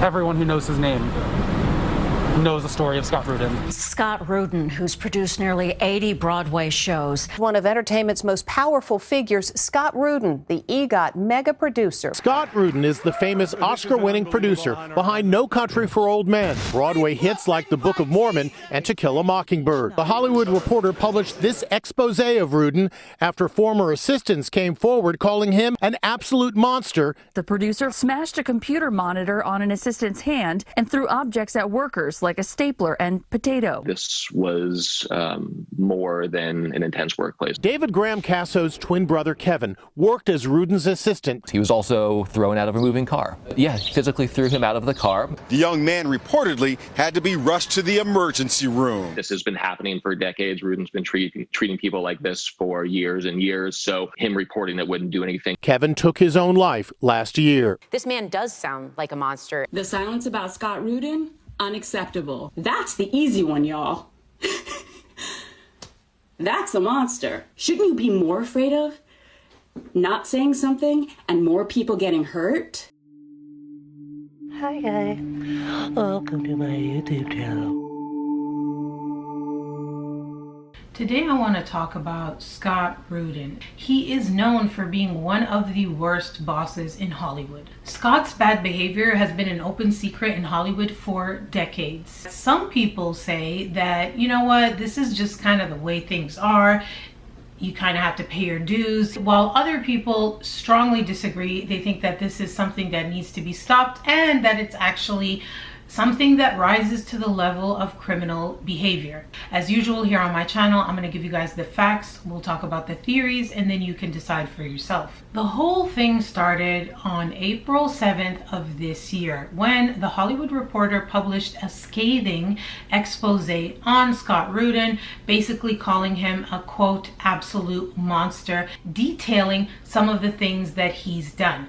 everyone who knows his name knows the story of Scott Rudin. Scott Rudin, who's produced nearly 80 Broadway shows. One of entertainment's most powerful figures, Scott Rudin, the EGOT mega producer. Scott Rudin is the famous Oscar-winning producer behind No Country for Old Men, Broadway hits like The Book of Mormon and To Kill a Mockingbird. The Hollywood Reporter published this expose of Rudin after former assistants came forward calling him an absolute monster. The producer smashed a computer monitor on an assistant's hand and threw objects at workers like a stapler and potato. This was more than an intense workplace. David Graham Casso's twin brother Kevin worked as Rudin's assistant. He was also thrown out of a moving car. Yeah, physically threw him out of the car. The young man reportedly had to be rushed to the emergency room. This has been happening for decades. Rudin's been treating people like this for years and years, so him reporting that wouldn't do anything. Kevin took his own life last year. This man does sound like a monster. The silence about Scott Rudin? Unacceptable. That's the easy one, y'all. That's a monster. Shouldn't you be more afraid of not saying something and more people getting hurt? Hi guys, welcome to my YouTube channel. Today I want to talk about Scott Rudin. He is known for being one of the worst bosses in Hollywood. Scott's bad behavior has been an open secret in Hollywood for decades. Some people say that, you know what, this is just kind of the way things are. You kind of have to pay your dues, while other people strongly disagree. They think that this is something that needs to be stopped and that it's actually something that rises to the level of criminal behavior. As usual here on my channel, I'm going to give you guys the facts, we'll talk about the theories, and then you can decide for yourself. The whole thing started on April 7th of this year when the Hollywood Reporter published a scathing expose on Scott Rudin, basically calling him a quote absolute monster, detailing some of the things that he's done.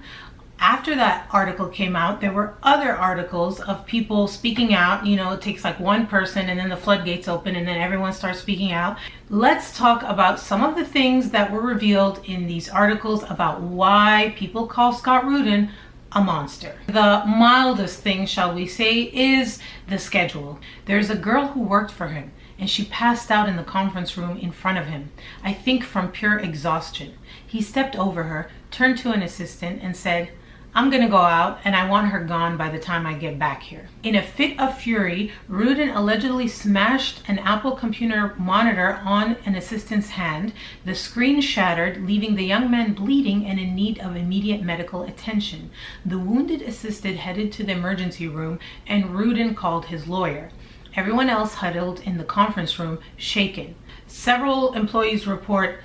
After that article came out, there were other articles of people speaking out. You know, it takes like one person and then the floodgates open and then everyone starts speaking out. Let's talk about some of the things that were revealed in these articles about why people call Scott Rudin a monster. The mildest thing, shall we say, is the schedule. There's a girl who worked for him and she passed out in the conference room in front of him, I think from pure exhaustion. He stepped over her, turned to an assistant and said, "I'm gonna go out and I want her gone by the time I get back here." In a fit of fury, Rudin allegedly smashed an Apple computer monitor on an assistant's hand. The screen shattered, leaving the young man bleeding and in need of immediate medical attention. The wounded assistant headed to the emergency room and Rudin called his lawyer. Everyone else huddled in the conference room, shaken. Several employees report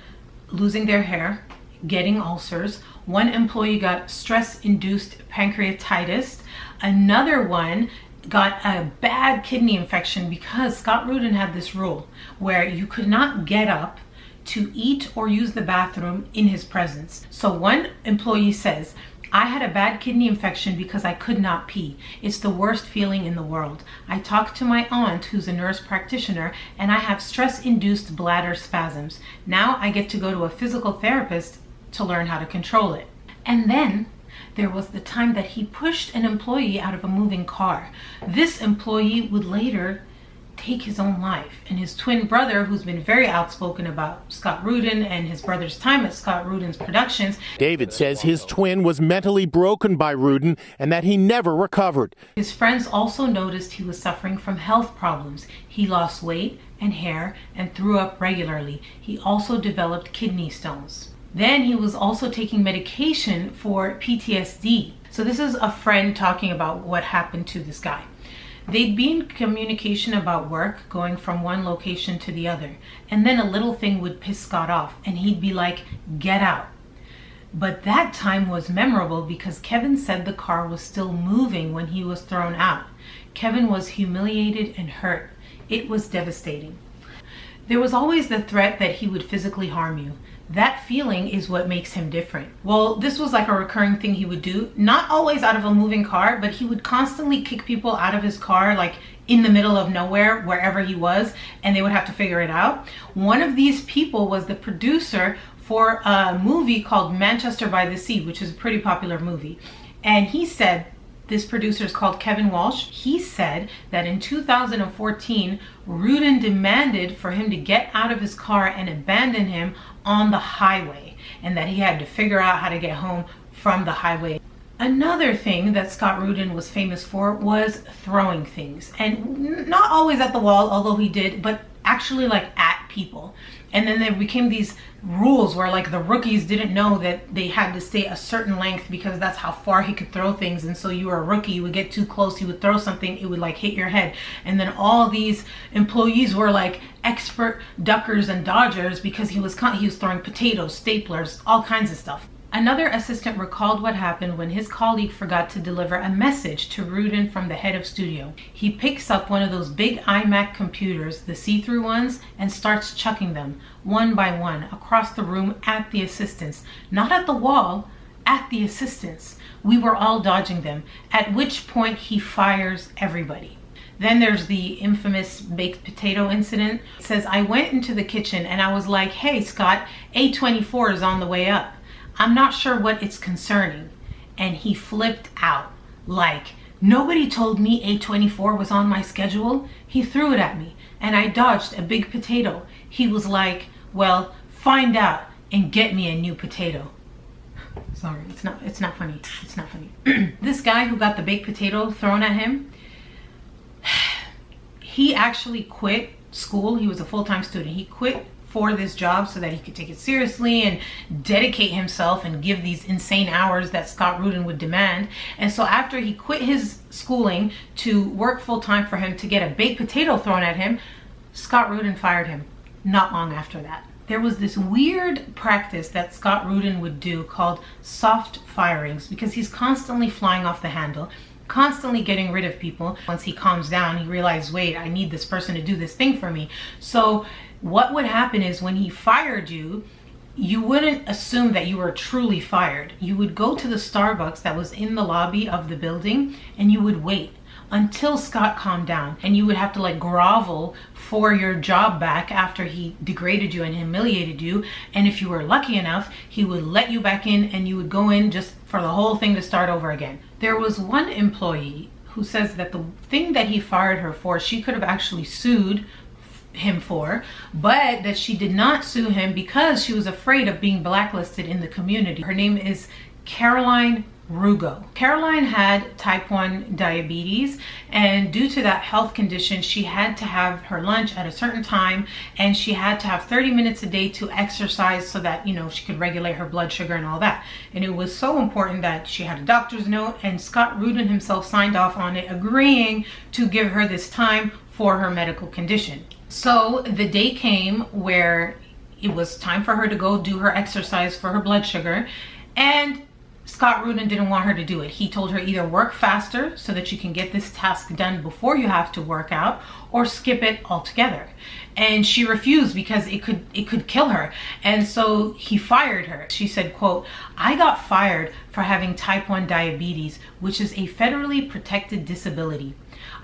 losing their hair, getting ulcers. One employee got stress-induced pancreatitis. Another one got a bad kidney infection because Scott Rudin had this rule where you could not get up to eat or use the bathroom in his presence. So one employee says, "I had a bad kidney infection because I could not pee. It's the worst feeling in the world. I talked to my aunt, who's a nurse practitioner, and I have stress-induced bladder spasms. Now I get to go to a physical therapist to learn how to control it." And then there was the time that he pushed an employee out of a moving car. This employee would later take his own life. And his twin brother, who's been very outspoken about Scott Rudin and his brother's time at Scott Rudin's productions. David says his twin was mentally broken by Rudin and that he never recovered. His friends also noticed he was suffering from health problems. He lost weight and hair and threw up regularly. He also developed kidney stones. Then he was also taking medication for PTSD. So this is a friend talking about what happened to this guy. They'd be in communication about work, going from one location to the other. And then a little thing would piss Scott off and he'd be like, "Get out." But that time was memorable because Kevin said the car was still moving when he was thrown out. Kevin was humiliated and hurt. It was devastating. There was always the threat that he would physically harm you. That feeling is what makes him different. Well, this was like a recurring thing he would do, not always out of a moving car, but he would constantly kick people out of his car, like in the middle of nowhere, wherever he was, and they would have to figure it out. One of these people was the producer for a movie called Manchester by the Sea, which is a pretty popular movie. And he said This producer is called Kevin Walsh. He said that in 2014, Rudin demanded for him to get out of his car and abandon him on the highway, and that he had to figure out how to get home from the highway. Another thing that Scott Rudin was famous for was throwing things, and not always at the wall, although he did, but actually like at people. And then there became these rules where like the rookies didn't know that they had to stay a certain length because that's how far he could throw things. And so you were a rookie, you would get too close, he would throw something, it would like hit your head. And then all these employees were like expert duckers and dodgers because he was throwing potatoes, staplers, all kinds of stuff. Another assistant recalled what happened when his colleague forgot to deliver a message to Rudin from the head of studio. He picks up one of those big iMac computers, the see-through ones, and starts chucking them one by one across the room at the assistants. Not at the wall, at the assistants. We were all dodging them, at which point he fires everybody. Then there's the infamous baked potato incident. It says, I went into the kitchen and I was like, hey Scott, A24 is on the way up. I'm not sure what it's concerning. And he flipped out. Like, nobody told me A24 was on my schedule. He threw it at me and I dodged a big potato. He was like, well, find out and get me a new potato. Sorry, it's not funny. It's not funny. This guy who got the baked potato thrown at him, he actually quit school. He was a full-time student. He quit for this job so that he could take it seriously and dedicate himself and give these insane hours that Scott Rudin would demand. And so after he quit his schooling to work full-time for him to get a baked potato thrown at him, Scott Rudin fired him not long after that. There was this weird practice that Scott Rudin would do called soft firings, because he's constantly flying off the handle, constantly getting rid of people. Once he calms down, he realizes, wait, I need this person to do this thing for me. So what would happen is when he fired you, you wouldn't assume that you were truly fired. You would go to the Starbucks that was in the lobby of the building and you would wait until Scott calmed down, and you would have to like grovel for your job back after he degraded you and humiliated you. And if you were lucky enough, he would let you back in and you would go in just for the whole thing to start over again. There was one employee who says that the thing that he fired her for, she could have actually sued him for, but that she did not sue him because she was afraid of being blacklisted in the community. Her name is Caroline Rugo. Caroline had type 1 diabetes, and due to that health condition, she had to have her lunch at a certain time, and she had to have 30 minutes a day to exercise so that, you know, she could regulate her blood sugar and all that. And it was so important that she had a doctor's note, and Scott Rudin himself signed off on it, agreeing to give her this time for her medical condition. So the day came where it was time for her to go do her exercise for her blood sugar, and Scott Rudin didn't want her to do it. He told her either work faster so that you can get this task done before you have to work out, or skip it altogether. And she refused because it could kill her. And so he fired her. She said, quote, I got fired for having type 1 diabetes, which is a federally protected disability.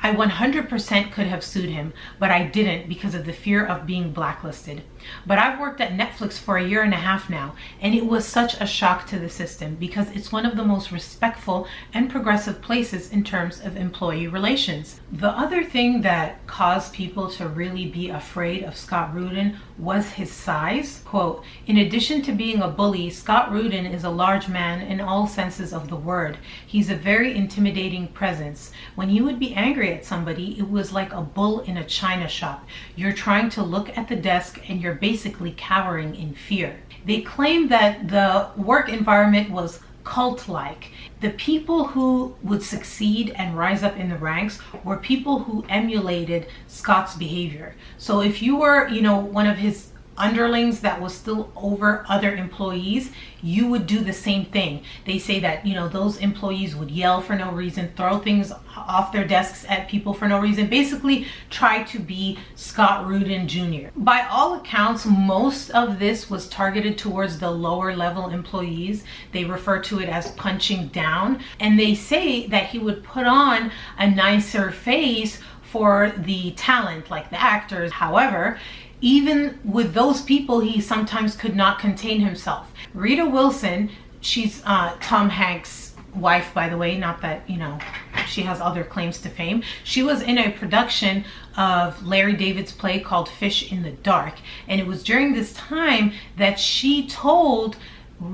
I 100% could have sued him, but I didn't because of the fear of being blacklisted. But I've worked at Netflix for a year and a half now, and it was such a shock to the system because it's one of the most respectful and progressive places in terms of employee relations. The other thing that caused people to really be afraid of Scott Rudin was his size. Quote, in addition to being a bully, Scott Rudin is a large man in all senses of the word. He's a very intimidating presence. When he would be angry at somebody, it was like a bull in a china shop. You're trying to look at the desk and you're basically cowering in fear. They claim that the work environment was cult-like. The people who would succeed and rise up in the ranks were people who emulated Scott's behavior. So if you were, you know, one of his underlings that was still over other employees, you would do the same thing. They say that, you know, those employees would yell for no reason, throw things off their desks at people for no reason, basically try to be Scott Rudin Jr. By all accounts, most of this was targeted towards the lower level employees. They refer to it as punching down, and they say that he would put on a nicer face for the talent, like the actors. However, even with those people, he sometimes could not contain himself. Rita Wilson, she's Tom Hanks' wife, by the way, not that, you know, she has other claims to fame. She was in a production of Larry David's play called Fish in the Dark. And it was during this time that she told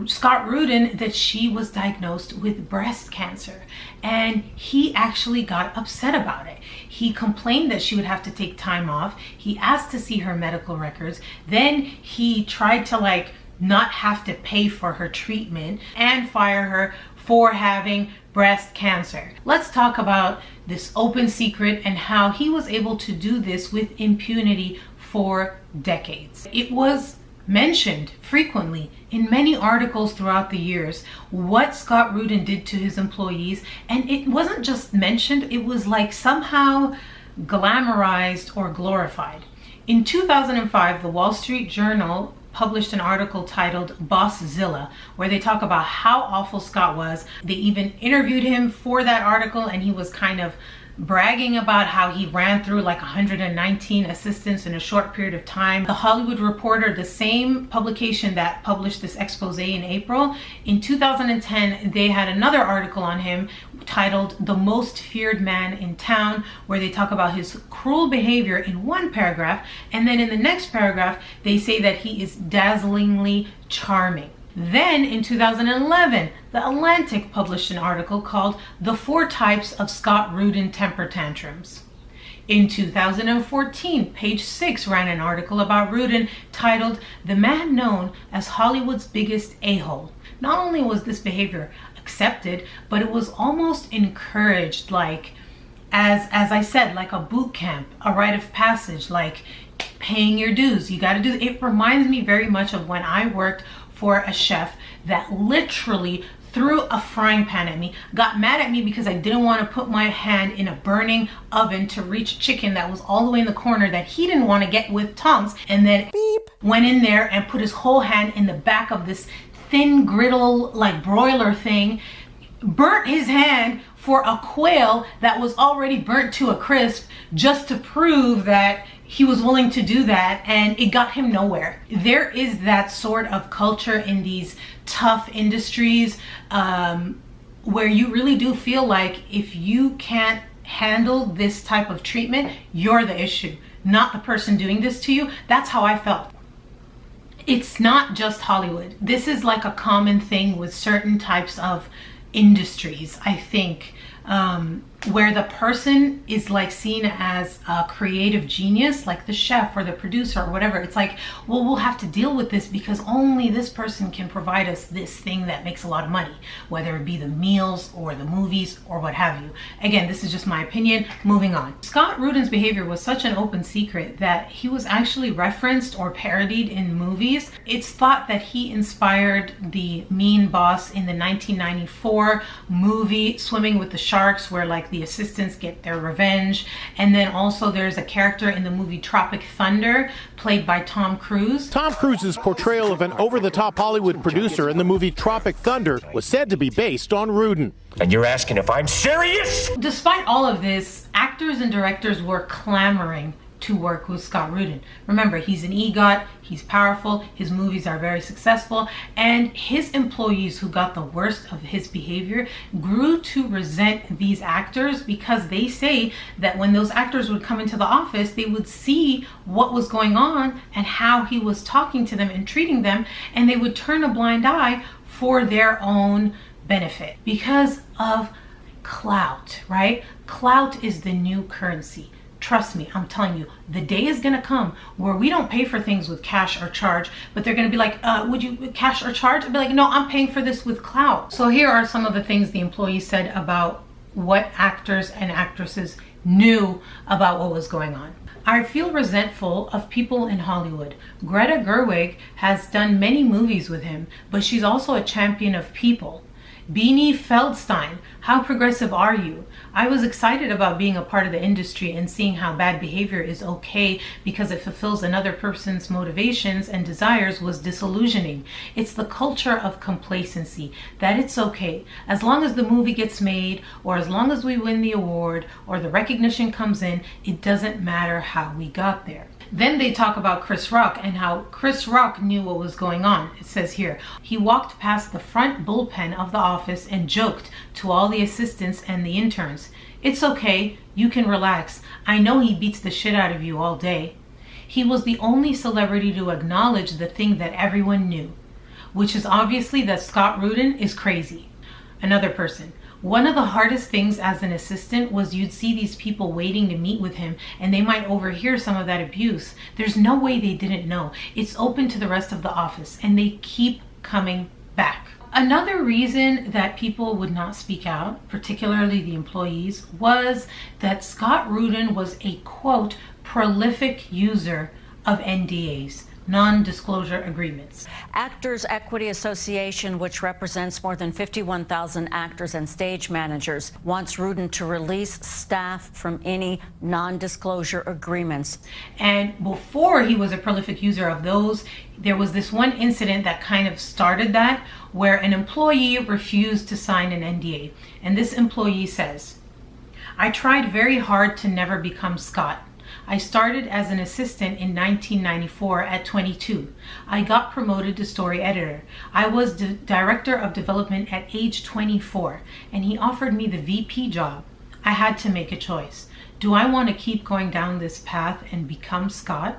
Scott Rudin that she was diagnosed with breast cancer. And he actually got upset about it. He complained that she would have to take time off. He asked to see her medical records. Then he tried to like not have to pay for her treatment and fire her for having breast cancer. Let's talk about this open secret and how he was able to do this with impunity for decades. It was mentioned frequently in many articles throughout the years what Scott Rudin did to his employees, and it wasn't just mentioned, it was like somehow glamorized or glorified. In 2005, the Wall Street Journal published an article titled Bosszilla, where they talk about how awful Scott was. They even interviewed him for that article, and he was kind of bragging about how he ran through like 119 assistants in a short period of time. The Hollywood Reporter, the same publication that published this expose in April, in 2010 they had another article on him titled The Most Feared Man in Town, where they talk about his cruel behavior in one paragraph, and then in the next paragraph they say that he is dazzlingly charming. Then in 2011, The Atlantic published an article called The 4 Types of Scott Rudin Temper Tantrums. In 2014, Page 6 ran an article about Rudin titled The Man Known as Hollywood's Biggest A-Hole. Not only was this behavior accepted, but it was almost encouraged, like, as I said, like a boot camp, a rite of passage, like paying your dues. You got to do it. It reminds me very much of when I worked for a chef that literally threw a frying pan at me, got mad at me because I didn't want to put my hand in a burning oven to reach chicken that was all the way in the corner that he didn't want to get with tongs, and then beep, went in there and put his whole hand in the back of this thin griddle like broiler thing, burnt his hand for a quail that was already burnt to a crisp, just to prove that he was willing to do that, and it got him nowhere. There is that sort of culture in these tough industries where you really do feel like if you can't handle this type of treatment, you're the issue, not the person doing this to you. That's how I felt. It's not just Hollywood. This is like a common thing with certain types of industries, I think, where the person is like seen as a creative genius, like the chef or the producer or whatever. It's like, well, we'll have to deal with this because only this person can provide us this thing that makes a lot of money, whether it be the meals or the movies or what have you. Again, this is just my opinion. Moving on. Scott Rudin's behavior was such an open secret that he was actually referenced or parodied in movies. It's thought that he inspired the mean boss in the 1994 movie Swimming with the Sharks, where like the assistants get their revenge. And then also there's a character in the movie Tropic Thunder played by Tom Cruise. Tom Cruise's portrayal of an over-the-top Hollywood producer in the movie Tropic Thunder was said to be based on Rudin. And you're asking if I'm serious? Despite all of this, actors and directors were clamoring to work with Scott Rudin. Remember, he's an EGOT, he's powerful, his movies are very successful, and his employees who got the worst of his behavior grew to resent these actors because they say that when those actors would come into the office, they would see what was going on and how he was talking to them and treating them, and they would turn a blind eye for their own benefit because of clout, right? Clout is the new currency. Trust me, I'm telling you, the day is gonna come where we don't pay for things with cash or charge, but they're gonna be like, would you cash or charge? I'd be like, no, I'm paying for this with clout. So here are some of the things the employees said about what actors and actresses knew about what was going on. I feel resentful of people in Hollywood. Greta Gerwig has done many movies with him, but she's also a champion of people. Beanie Feldstein, how progressive are you? I was excited about being a part of the industry and seeing how bad behavior is okay because it fulfills another person's motivations and desires was disillusioning. It's the culture of complacency, that it's okay. As long as the movie gets made, or as long as we win the award, or the recognition comes in, it doesn't matter how we got there. Then they talk about Chris Rock and how Chris Rock knew what was going on. It says here, he walked past the front bullpen of the office and joked to all the assistants and the interns, "It's okay, you can relax. I know he beats the shit out of you all day." He was the only celebrity to acknowledge the thing that everyone knew, which is obviously that Scott Rudin is crazy. Another person. One of the hardest things as an assistant was you'd see these people waiting to meet with him and they might overhear some of that abuse. There's no way they didn't know. It's open to the rest of the office and they keep coming back. Another reason that people would not speak out, particularly the employees, was that Scott Rudin was a, quote, prolific user of NDAs, non-disclosure agreements. Actors Equity Association, which represents more than 51,000 actors and stage managers, wants Rudin to release staff from any non-disclosure agreements. And before he was a prolific user of those, there was this one incident that kind of started that, where an employee refused to sign an NDA. And this employee says, "I tried very hard to never become Scott. I started as an assistant in 1994 at 22. I got promoted to story editor. I was the director of development at age 24, and he offered me the VP job. I had to make a choice. Do I want to keep going down this path and become Scott?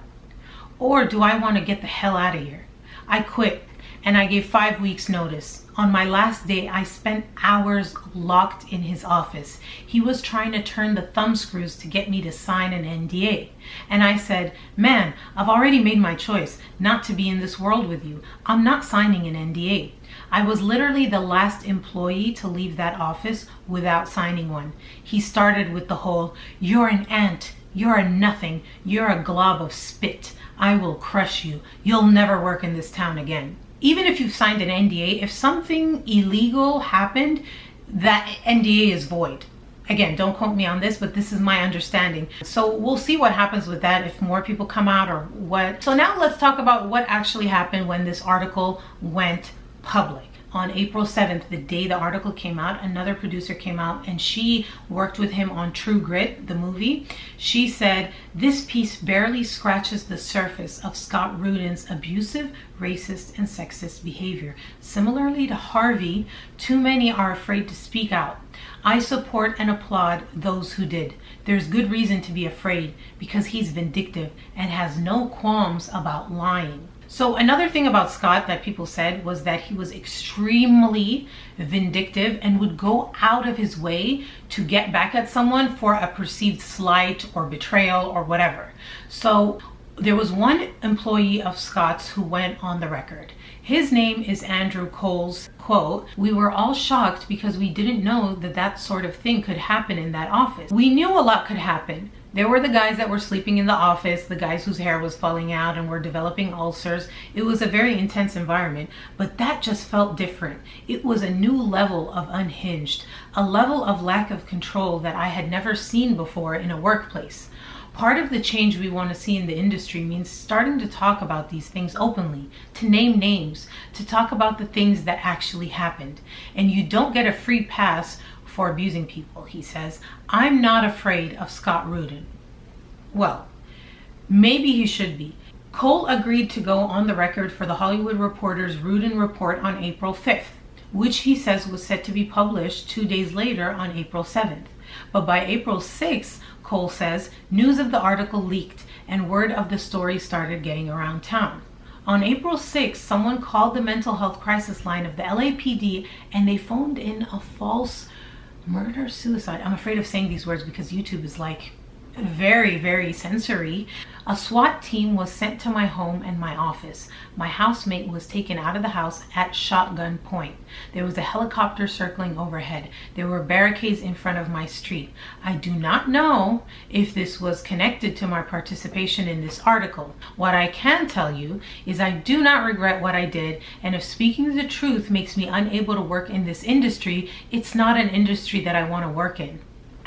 Or do I want to get the hell out of here? I quit, and I gave 5 weeks notice. On my last day, I spent hours locked in his office. He was trying to turn the thumb screws to get me to sign an NDA. And I said, man, I've already made my choice not to be in this world with you. I'm not signing an NDA. I was literally the last employee to leave that office without signing one. He started with the whole, you're an ant, you're a nothing, you're a glob of spit. I will crush you. You'll never work in this town again." Even if you've signed an NDA, if something illegal happened, that NDA is void. Again, don't quote me on this, but this is my understanding. So we'll see what happens with that, if more people come out or what. So now let's talk about what actually happened when this article went public. On April 7th, the day the article came out, another producer came out and she worked with him on True Grit, the movie. She said, "This piece barely scratches the surface of Scott Rudin's abusive, racist, and sexist behavior. Similarly to Harvey, too many are afraid to speak out. I support and applaud those who did. There's good reason to be afraid because he's vindictive and has no qualms about lying." So another thing about Scott that people said was that he was extremely vindictive and would go out of his way to get back at someone for a perceived slight or betrayal or whatever. So there was one employee of Scott's who went on the record. His name is Andrew Cole's, quote, "We were all shocked because we didn't know that that sort of thing could happen in that office. We knew a lot could happen. There were the guys that were sleeping in the office, the guys whose hair was falling out and were developing ulcers. It was a very intense environment, but that just felt different. It was a new level of unhinged, a level of lack of control that I had never seen before in a workplace. Part of the change we want to see in the industry means starting to talk about these things openly, to name names, to talk about the things that actually happened. And you don't get a free pass for abusing people," he says. "I'm not afraid of Scott Rudin." Well, maybe he should be. Cole agreed to go on the record for the Hollywood Reporter's Rudin report on April 5th, which he says was set to be published 2 days later on April 7th. But by April 6th, Cole says, news of the article leaked and word of the story started getting around town. On April 6th, someone called the mental health crisis line of the LAPD and they phoned in a false murder-suicide. I'm afraid of saying these words because YouTube is like very, very sensory. A SWAT team was sent to my home and my office. My housemate was taken out of the house at shotgun point. There was a helicopter circling overhead. There were barricades in front of my street. I do not know if this was connected to my participation in this article. What I can tell you is I do not regret what I did, and if speaking the truth makes me unable to work in this industry, it's not an industry that I want to work in.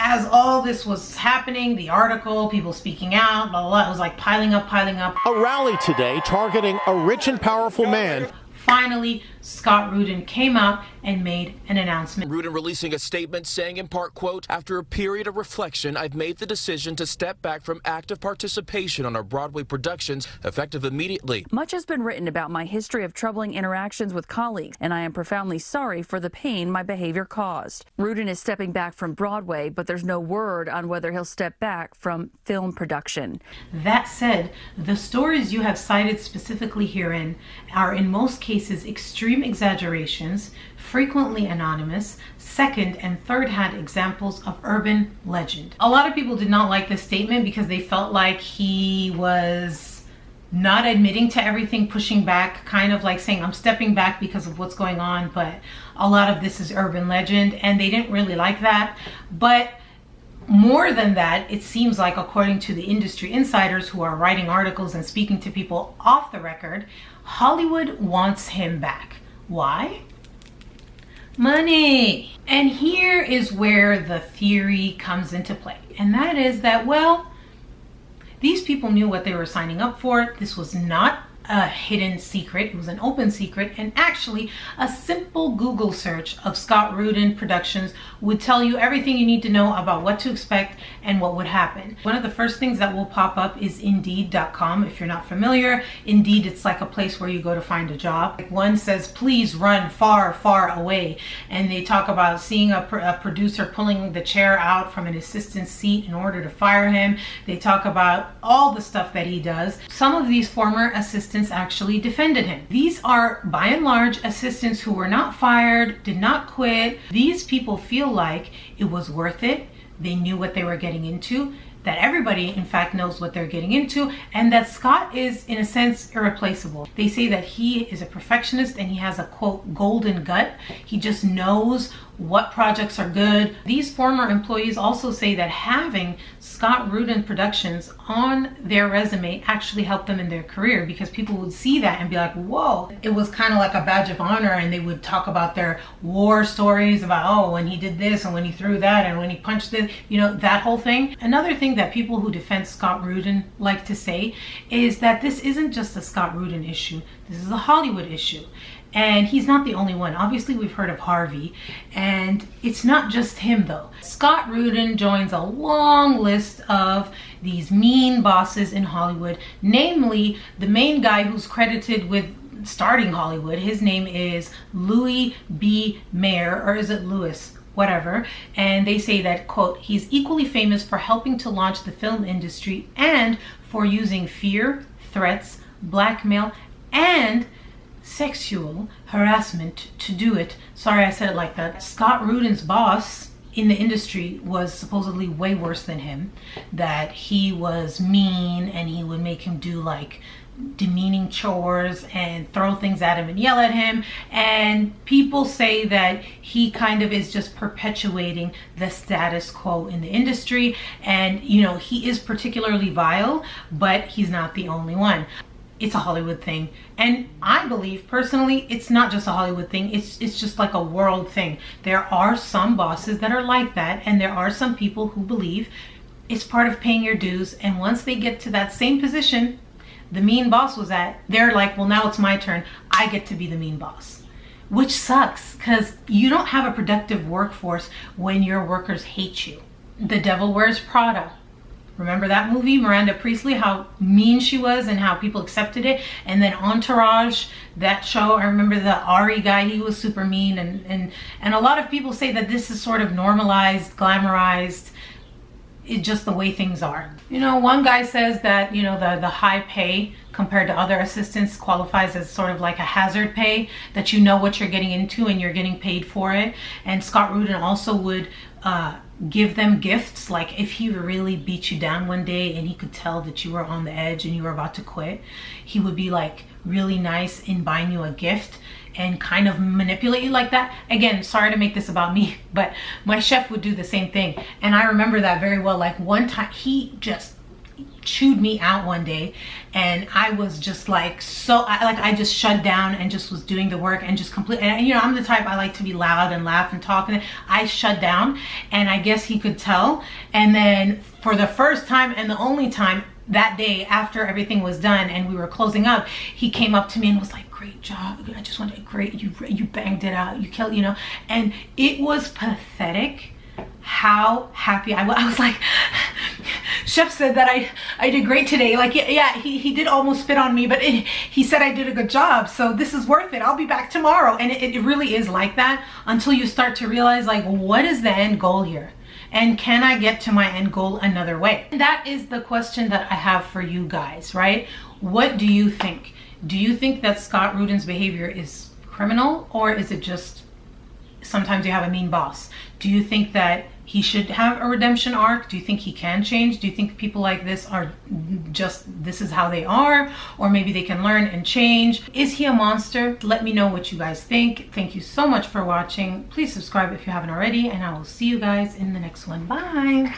As all this was happening, the article, people speaking out, blah, blah, blah, it was like piling up, piling up. A rally today targeting a rich and powerful man. Finally, Scott Rudin came out and made an announcement. Rudin releasing a statement saying in part, quote, "After a period of reflection, I've made the decision to step back from active participation on our Broadway productions effective immediately." Much has been written about my history of troubling interactions with colleagues, and I am profoundly sorry for the pain my behavior caused. Rudin is stepping back from Broadway, but there's no word on whether he'll step back from film production. That said, the stories you have cited specifically herein are in most cases extreme exaggerations, frequently anonymous, second and third hand examples of urban legend. A lot of people did not like this statement because they felt like he was not admitting to everything, pushing back, kind of like saying, I'm stepping back because of what's going on, but a lot of this is urban legend, and they didn't really like that. But more than that, it seems like, according to the industry insiders who are writing articles and speaking to people off the record, Hollywood wants him back. Why? Money. And here is where the theory comes into play. And that is that, well, these people knew what they were signing up for. This was not a hidden secret. It was an open secret, and actually a simple Google search of Scott Rudin Productions would tell you everything you need to know about what to expect and what would happen. One of the first things that will pop up is Indeed.com. If you're not familiar, Indeed, it's like a place where you go to find a job. One says, please run far, far away. And they talk about seeing a producer pulling the chair out from an assistant's seat in order to fire him. They talk about all the stuff that he does. Some of these former assistants actually defended him. These are by and large assistants who were not fired, did not quit. These people feel like it was worth it. They knew what they were getting into, that everybody in fact knows what they're getting into, and that Scott is in a sense irreplaceable. They say that he is a perfectionist and he has a quote golden gut. He just knows what projects are good. These former employees also say that having Scott Rudin Productions on their resume actually helped them in their career, because people would see that and be like, whoa. It was kind of like a badge of honor, and they would talk about their war stories about, oh, when he did this and when he threw that and when he punched this, you know, that whole thing. Another thing that people who defend Scott Rudin like to say is that this isn't just a Scott Rudin issue. This is a Hollywood issue. And he's not the only one. Obviously, we've heard of Harvey, and it's not just him though. Scott Rudin joins a long list of these mean bosses in Hollywood, namely the main guy who's credited with starting Hollywood. His name is Louis B. Mayer, or is it Louis? Whatever. And they say that, quote, he's equally famous for helping to launch the film industry and for using fear, threats, blackmail, and sexual harassment to do it. Sorry I said it like that. Scott Rudin's boss in the industry was supposedly way worse than him, that he was mean and he would make him do like demeaning chores and throw things at him and yell at him. And people say that he kind of is just perpetuating the status quo in the industry. And you know, he is particularly vile, but he's not the only one. It's a Hollywood thing. And I believe personally, it's not just a Hollywood thing, it's just like a world thing. There are some bosses that are like that, and there are some people who believe it's part of paying your dues, and once they get to that same position the mean boss was at, they're like, well, now it's my turn, I get to be the mean boss. Which sucks, because you don't have a productive workforce when your workers hate you. The Devil Wears Prada. Remember that movie, Miranda Priestley, how mean she was and how people accepted it? And then Entourage, that show, I remember the Ari guy, he was super mean. And a lot of people say that this is sort of normalized, glamorized, it's just the way things are. You know, one guy says that, you know, the high pay compared to other assistants qualifies as sort of like a hazard pay, that you know what you're getting into and you're getting paid for it. And Scott Rudin also would give them gifts, like if he really beat you down one day and he could tell that you were on the edge and you were about to quit, he would be like really nice in buying you a gift and kind of manipulate you like that. Again, sorry to make this about me, but my chef would do the same thing. And I remember that very well. Like one time he just chewed me out one day, and I was just like, I just shut down and just was doing the work and just completely, and you know, I'm the type, I like to be loud and laugh and talk, and I shut down, and I guess he could tell. And then for the first time and the only time that day, after everything was done and we were closing up, he came up to me and was like, great job. I just want to great, you banged it out, you killed, you know. And it was pathetic how happy I was. I was like, Chef said that I did great today. Like, yeah, he did almost spit on me, but he said I did a good job, so this is worth it. I'll be back tomorrow. And it really is like that until you start to realize, like, what is the end goal here? And can I get to my end goal another way? And that is the question that I have for you guys, right? What do you think? Do you think that Scott Rudin's behavior is criminal, or is it just sometimes you have a mean boss? Do you think that he should have a redemption arc? Do you think he can change? Do you think people like this are just, this is how they are? Or maybe they can learn and change? Is he a monster? Let me know what you guys think. Thank you so much for watching. Please subscribe if you haven't already, and I will see you guys in the next one. Bye.